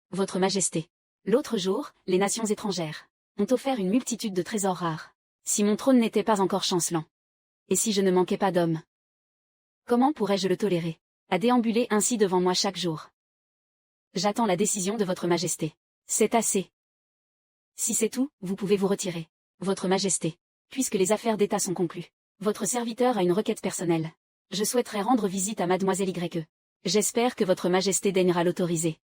Speaker 1: Votre Majesté. L'autre jour, les nations étrangères ont offert une multitude de trésors rares. Si mon trône n'était pas encore chancelant, et si je ne manquais pas d'hommes, comment pourrais-je le tolérer, à déambuler ainsi devant moi chaque jour? J'attends la décision de votre Majesté. C'est assez. Si c'est tout, vous pouvez vous retirer. Votre Majesté. Puisque les affaires d'État sont conclues, votre serviteur a une requête personnelle. Je souhaiterais rendre visite à Mademoiselle Y.E. J'espère que votre Majesté daignera l'autoriser.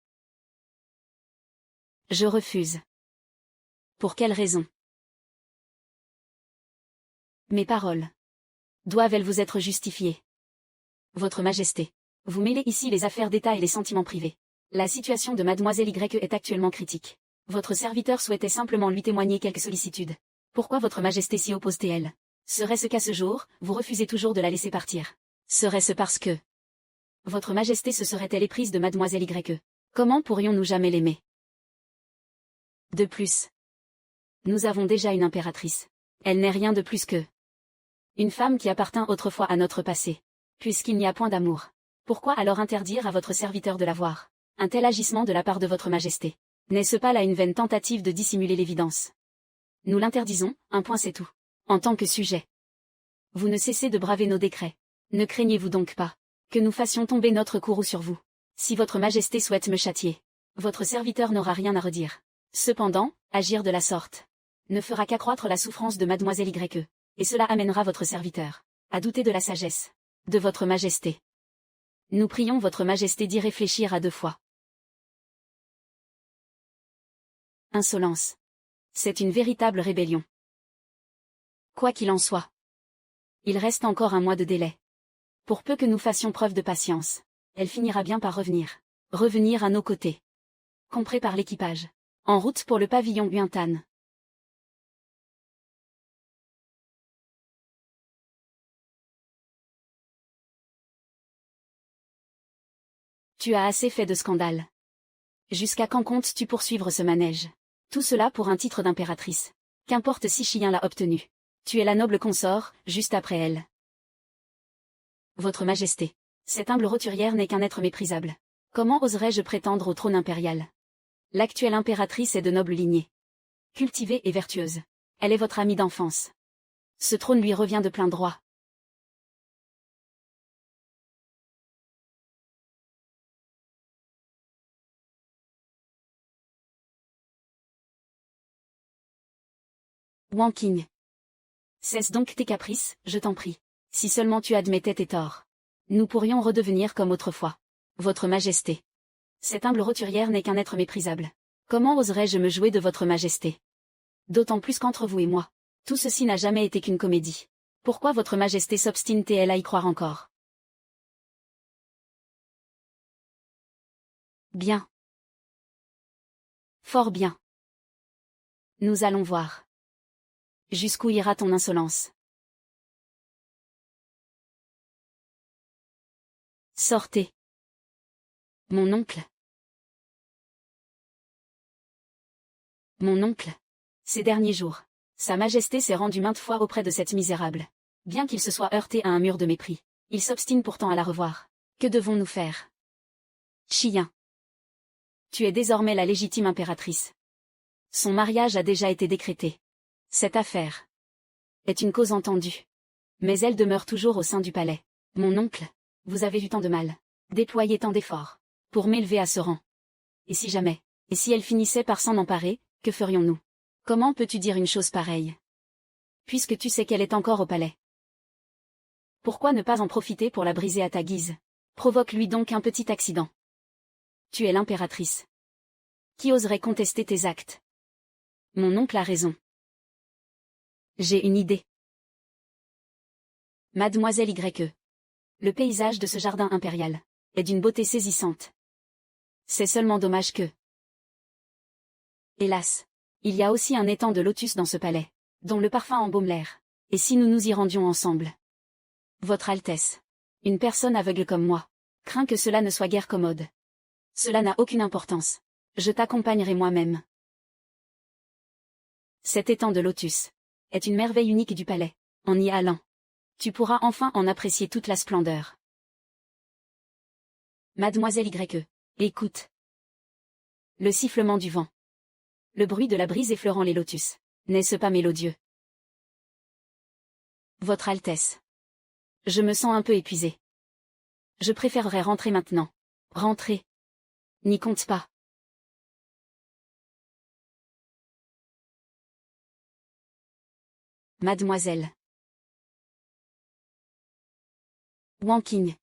Speaker 1: Je refuse. Pour quelle raison? Mes paroles doivent-elles vous être justifiées? Votre Majesté. Vous mêlez ici les affaires d'État et les sentiments privés. La situation de Mademoiselle Y.E. est actuellement critique. Votre serviteur souhaitait simplement lui témoigner quelques sollicitudes. Pourquoi votre Majesté s'y oppose-t-elle? Serait-ce qu'à ce jour, vous refusez toujours de la laisser partir? Serait-ce parce que votre Majesté se serait-elle éprise de Mademoiselle Y.E. Comment pourrions-nous jamais l'aimer? De plus, nous avons déjà une impératrice. Elle n'est rien de plus que une femme qui appartint autrefois à notre passé. Puisqu'il n'y a point d'amour, pourquoi alors interdire à votre serviteur de la voir? Un tel agissement de la part de votre Majesté, n'est-ce pas là une vaine tentative de dissimuler l'évidence? Nous l'interdisons, un point c'est tout. En tant que sujet, vous ne cessez de braver nos décrets. Ne craignez-vous donc pas que nous fassions tomber notre courroux sur vous? Si votre Majesté souhaite me châtier, votre serviteur n'aura rien à redire. Cependant, agir de la sorte ne fera qu'accroître la souffrance de Mademoiselle Y.E. Et cela amènera votre serviteur à douter de la sagesse de votre Majesté. Nous prions votre Majesté d'y réfléchir à 2 fois. Insolence. C'est une véritable rébellion. Quoi qu'il en soit, il reste encore un mois de délai. Pour peu que nous fassions preuve de patience, elle finira bien par revenir. Revenir à nos côtés. Qu'on prépare l'équipage. En route pour le pavillon Yuantan. Tu as assez fait de scandale. Jusqu'à quand comptes-tu poursuivre ce manège? Tout cela pour un titre d'impératrice. Qu'importe si Chien l'a obtenu. Tu es la noble consort, juste après elle. Votre Majesté. Cette humble roturière n'est qu'un être méprisable. Comment oserais-je prétendre au trône impérial? L'actuelle impératrice est de noble lignée. Cultivée et vertueuse. Elle est votre amie d'enfance. Ce trône lui revient de plein droit. Wanking. Cesse donc tes caprices, je t'en prie. Si seulement tu admettais tes torts, nous pourrions redevenir comme autrefois. Votre Majesté. Cette humble roturière n'est qu'un être méprisable. Comment oserais-je me jouer de votre Majesté? D'autant plus qu'entre vous et moi, tout ceci n'a jamais été qu'une comédie. Pourquoi votre Majesté s'obstine-t-elle à y croire encore? Bien. Fort bien. Nous allons voir. Jusqu'où ira ton insolence? Sortez. Mon oncle. Mon oncle. Ces derniers jours, Sa Majesté s'est rendue maintes fois auprès de cette misérable. Bien qu'il se soit heurté à un mur de mépris, il s'obstine pourtant à la revoir. Que devons-nous faire? Chien. Tu es désormais la légitime impératrice. Son mariage a déjà été décrété. Cette affaire est une cause entendue. Mais elle demeure toujours au sein du palais. Mon oncle, vous avez eu tant de mal, déployé tant d'efforts, pour m'élever à ce rang. Et si jamais, et si elle finissait par s'en emparer, que ferions-nous? Comment peux-tu dire une chose pareille? Puisque tu sais qu'elle est encore au palais. Pourquoi ne pas en profiter pour la briser à ta guise? Provoque-lui donc un petit accident. Tu es l'impératrice. Qui oserait contester tes actes? Mon oncle a raison. J'ai une idée. Mademoiselle YE. Le paysage de ce jardin impérial est d'une beauté saisissante. C'est seulement dommage que... Hélas, il y a aussi un étang de lotus dans ce palais, dont le parfum embaume l'air. Et si nous nous y rendions ensemble? Votre Altesse, une personne aveugle comme moi, craint que cela ne soit guère commode. Cela n'a aucune importance. Je t'accompagnerai moi-même. Cet étang de lotus est une merveille unique du palais. En y allant, tu pourras enfin en apprécier toute la splendeur. Mademoiselle YE, écoute. Le sifflement du vent. Le bruit de la brise effleurant les lotus. N'est-ce pas mélodieux? Votre Altesse. Je me sens un peu épuisée. Je préférerais rentrer maintenant. Rentrer. N'y compte pas. Mademoiselle. Wanking.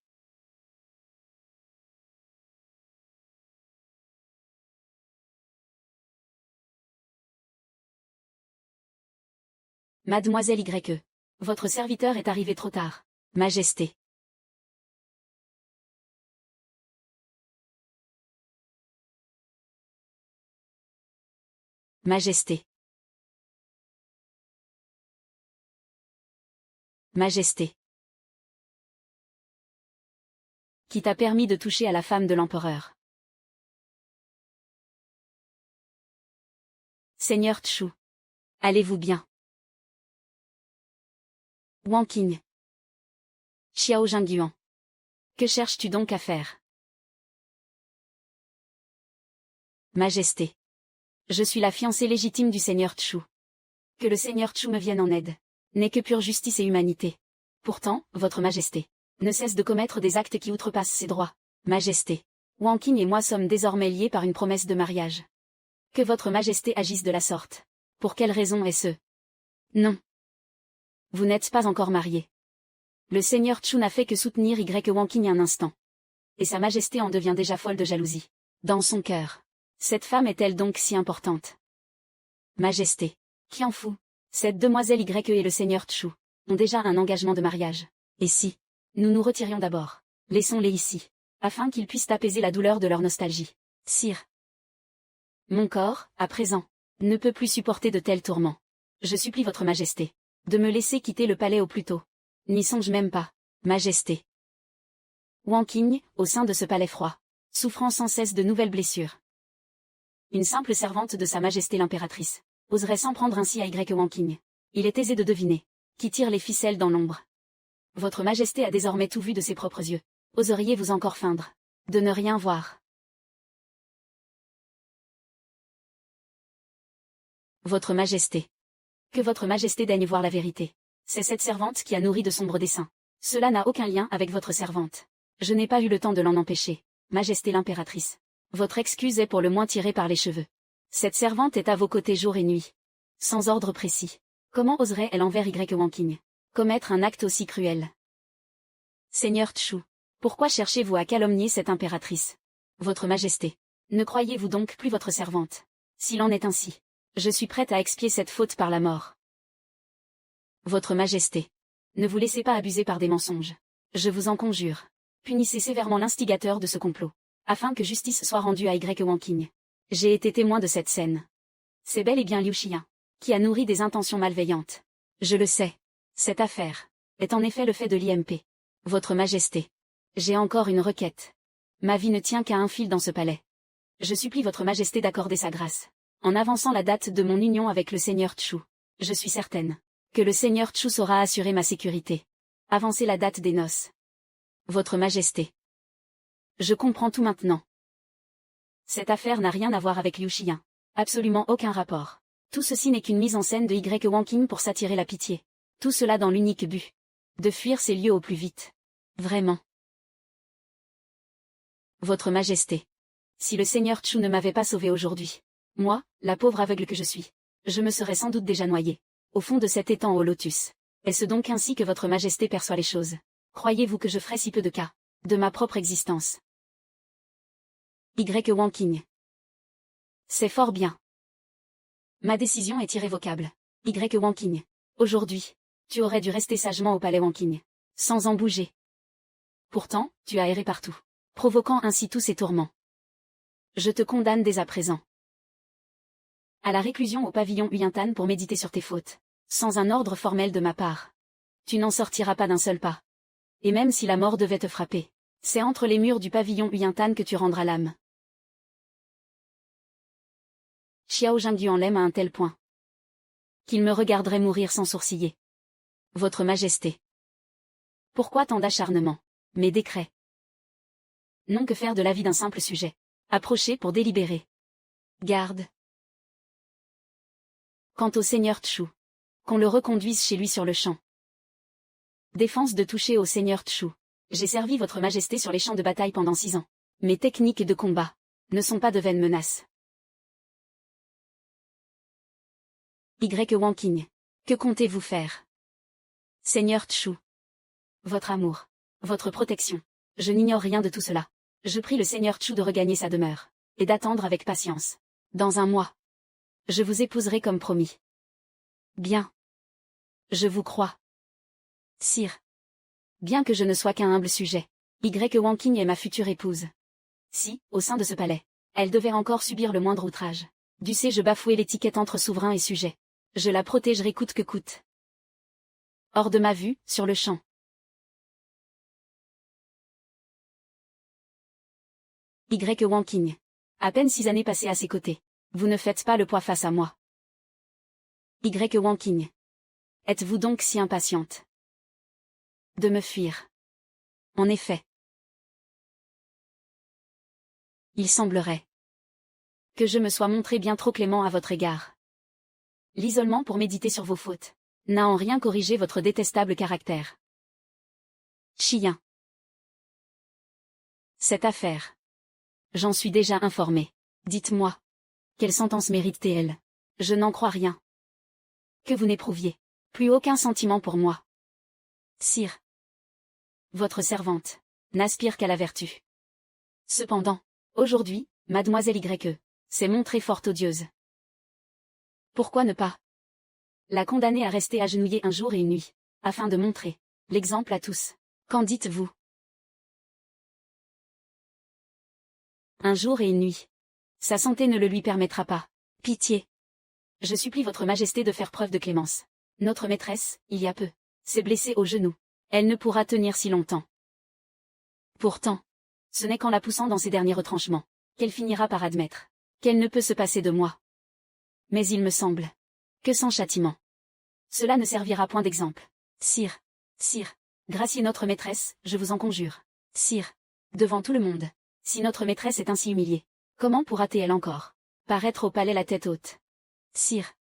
Speaker 1: Mademoiselle YE. Votre serviteur est arrivé trop tard. Majesté. Majesté. Majesté. Qui t'a permis de toucher à la femme de l'empereur? Seigneur Chu. Allez-vous bien? Wanking. Xiao Jingguan. Que cherches-tu donc à faire? Majesté. Je suis la fiancée légitime du Seigneur Chu. Que le Seigneur Chu me vienne en aide. N'est que pure justice et humanité. Pourtant, Votre Majesté ne cesse de commettre des actes qui outrepassent ses droits. Majesté. Wanking et moi sommes désormais liés par une promesse de mariage. Que Votre Majesté agisse de la sorte. Pour quelle raison est-ce? Non. Vous n'êtes pas encore marié. Le Seigneur Chu n'a fait que soutenir Wanking un instant. Et Sa Majesté en devient déjà folle de jalousie. Dans son cœur. Cette femme est-elle donc si importante? Majesté. Qui en fout? Cette demoiselle YE et le Seigneur Chu ont déjà un engagement de mariage. Et si nous nous retirions d'abord? Laissons-les ici, afin qu'ils puissent apaiser la douleur de leur nostalgie. Sire. Mon corps, à présent, ne peut plus supporter de tels tourments. Je supplie Votre Majesté de me laisser quitter le palais au plus tôt. N'y songe même pas, Majesté. Wanking, au sein de ce palais froid, souffrant sans cesse de nouvelles blessures. Une simple servante de Sa Majesté l'impératrice oserait s'en prendre ainsi à Wanking. Il est aisé de deviner qui tire les ficelles dans l'ombre. Votre Majesté a désormais tout vu de ses propres yeux. Oseriez-vous encore feindre de ne rien voir? Votre Majesté. Que Votre Majesté daigne voir la vérité. C'est cette servante qui a nourri de sombres desseins. Cela n'a aucun lien avec votre servante. Je n'ai pas eu le temps de l'en empêcher, Majesté l'impératrice. Votre excuse est pour le moins tirée par les cheveux. Cette servante est à vos côtés jour et nuit. Sans ordre précis. Comment oserait-elle envers Wanking commettre un acte aussi cruel? Seigneur Chu. Pourquoi cherchez-vous à calomnier cette impératrice? Votre Majesté. Ne croyez-vous donc plus votre servante? S'il en est ainsi, je suis prête à expier cette faute par la mort. Votre Majesté. Ne vous laissez pas abuser par des mensonges. Je vous en conjure. Punissez sévèrement l'instigateur de ce complot, afin que justice soit rendue à Wanking. J'ai été témoin de cette scène. C'est bel et bien Liu Xian, qui a nourri des intentions malveillantes. Je le sais. Cette affaire est en effet le fait de l'IMP. Votre Majesté. J'ai encore une requête. Ma vie ne tient qu'à un fil dans ce palais. Je supplie Votre Majesté d'accorder sa grâce, en avançant la date de mon union avec le Seigneur Chu. Je suis certaine que le Seigneur Chu saura assurer ma sécurité. Avancez la date des noces. Votre Majesté. Je comprends tout maintenant. Cette affaire n'a rien à voir avec Liu Xian. Absolument aucun rapport. Tout ceci n'est qu'une mise en scène de Wanking pour s'attirer la pitié. Tout cela dans l'unique but de fuir ces lieux au plus vite. Vraiment. Votre Majesté. Si le Seigneur Chu ne m'avait pas sauvé aujourd'hui, moi, la pauvre aveugle que je suis, je me serais sans doute déjà noyée au fond de cet étang au lotus. Est-ce donc ainsi que Votre Majesté perçoit les choses? Croyez-vous que je ferais si peu de cas de ma propre existence? Wanking. C'est fort bien. Ma décision est irrévocable. Y. Wanking. Aujourd'hui, tu aurais dû rester sagement au palais Wanking, sans en bouger. Pourtant, tu as erré partout, provoquant ainsi tous ces tourments. Je te condamne dès à présent à la réclusion au pavillon Uyintan pour méditer sur tes fautes, sans un ordre formel de ma part. Tu n'en sortiras pas d'un seul pas. Et même si la mort devait te frapper, c'est entre les murs du pavillon Uyintan que tu rendras l'âme. Xiao Jingyuan l'aime à un tel point qu'il me regarderait mourir sans sourciller. Votre Majesté. Pourquoi tant d'acharnement? Mes décrets n'ont que faire de l'avis d'un simple sujet. Approchez pour délibérer. Garde. Quant au seigneur Chu, qu'on le reconduise chez lui sur le champ. Défense de toucher au seigneur Chu. J'ai servi votre Majesté sur les champs de bataille pendant 6 ans. Mes techniques de combat ne sont pas de vaines menaces. Y. Wanking. Que comptez-vous faire? Seigneur Chu. Votre amour. Votre protection. Je n'ignore rien de tout cela. Je prie le seigneur Chu de regagner sa demeure, et d'attendre avec patience. Dans 1 mois, je vous épouserai comme promis. Bien. Je vous crois. Sire. Bien que je ne sois qu'un humble sujet, Y. Wanking est ma future épouse. Si, au sein de ce palais, elle devait encore subir le moindre outrage, dussé-je bafouer l'étiquette entre souverain et sujet, je la protégerai coûte que coûte. Hors de ma vue, sur le champ. Y. Wanking. À peine 6 années passées à ses côtés. Vous ne faites pas le poids face à moi. Y. Wanking. Êtes-vous donc si impatiente de me fuir? En effet. Il semblerait que je me sois montré bien trop clément à votre égard. L'isolement pour méditer sur vos fautes n'a en rien corrigé votre détestable caractère. Chien. Cette affaire. J'en suis déjà informé. Dites-moi. Quelle sentence mérite-t-elle? Je n'en crois rien. Que vous n'éprouviez plus aucun sentiment pour moi. Sire. Votre servante n'aspire qu'à la vertu. Cependant, aujourd'hui, mademoiselle Y. s'est montrée fort odieuse. Pourquoi ne pas la condamner à rester agenouillée 1 jour et 1 nuit, afin de montrer l'exemple à tous? Qu'en dites-vous? 1 jour et 1 nuit. Sa santé ne le lui permettra pas. Pitié. Je supplie votre Majesté de faire preuve de clémence. Notre maîtresse, il y a peu, s'est blessée au genou. Elle ne pourra tenir si longtemps. Pourtant, ce n'est qu'en la poussant dans ses derniers retranchements qu'elle finira par admettre qu'elle ne peut se passer de moi. Mais il me semble que sans châtiment, cela ne servira point d'exemple. Sire, graciez notre maîtresse, je vous en conjure. Sire, devant tout le monde, si notre maîtresse est ainsi humiliée, comment pourra-t-elle encore paraître au palais la tête haute? Sire,